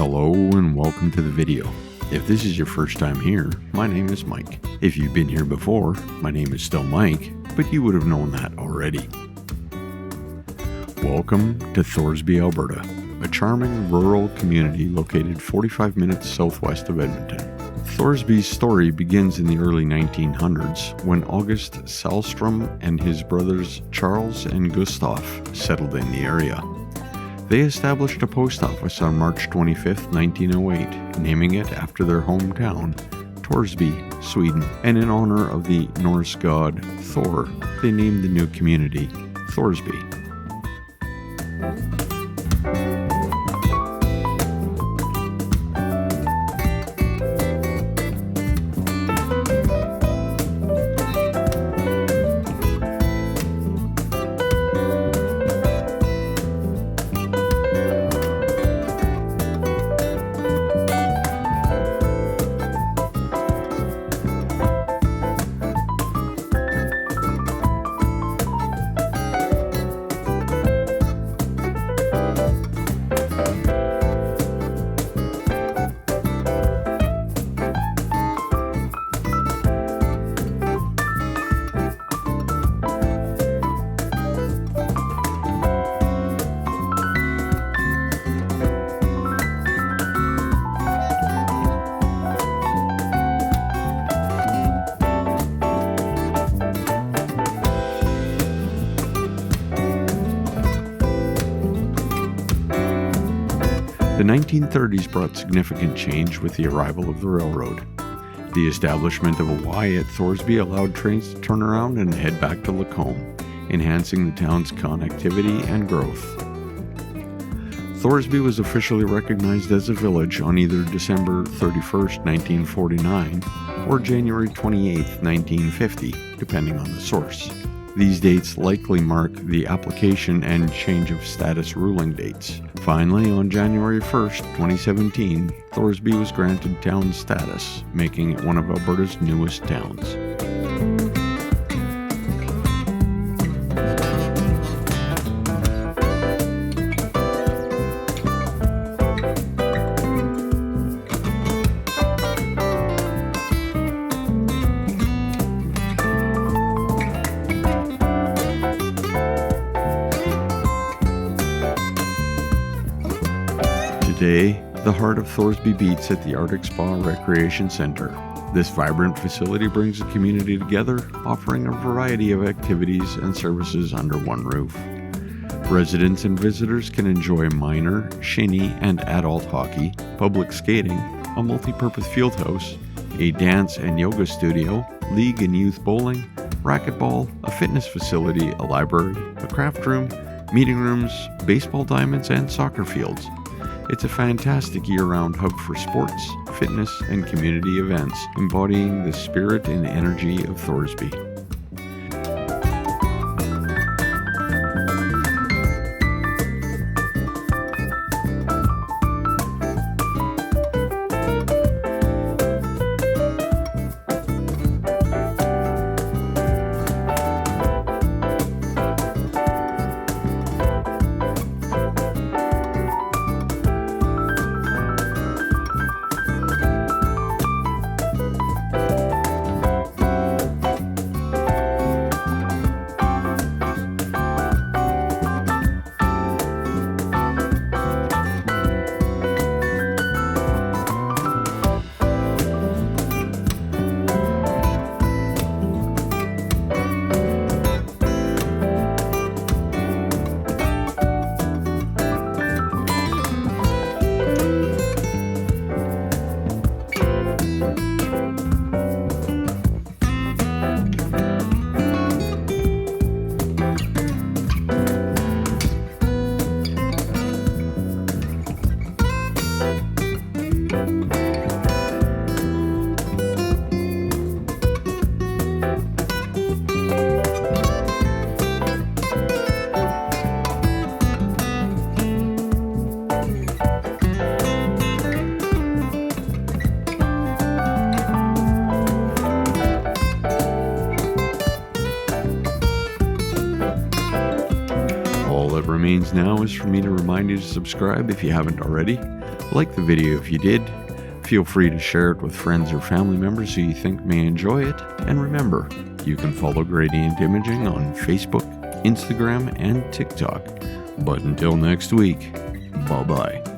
Hello and welcome to the video. If this is your first time here, my name is Mike. If you've been here before, my name is still Mike, but you would have known that already. Welcome to Thorsby, Alberta, a charming rural community located 45 minutes southwest of Edmonton. Thorsby's story begins in the early 1900s when August Salstrom and his brothers Charles and Gustav settled in the area. They established a post office on March 25, 1908, naming it after their hometown, Thorsby, Sweden, and in honor of the Norse god Thor, they named the new community Thorsby. The 1930s brought significant change with the arrival of the railroad. The establishment of a Y at Thorsby allowed trains to turn around and head back to Lacombe, enhancing the town's connectivity and growth. Thorsby was officially recognized as a village on either December 31st, 1949 or January 28th, 1950, depending on the source. These dates likely mark the application and change of status ruling dates. Finally, on January 1st, 2017, Thorsby was granted town status, making it one of Alberta's newest towns. Today, the heart of Thorsby beats at the Arctic Spa Recreation Centre. This vibrant facility brings the community together, offering a variety of activities and services under one roof. Residents and visitors can enjoy minor, shinny, and adult hockey, public skating, a multi-purpose field house, a dance and yoga studio, league and youth bowling, racquetball, a fitness facility, a library, a craft room, meeting rooms, baseball diamonds, and soccer fields. It's a fantastic year-round hub for sports, fitness, and community events, embodying the spirit and energy of Thorsby. remains now is for me to remind you to subscribe if you haven't already, like the video if you did, feel free to share it with friends or family members who you think may enjoy it, and remember, you can follow Gradient Imaging on Facebook, Instagram, and TikTok. But until next week, bye-bye.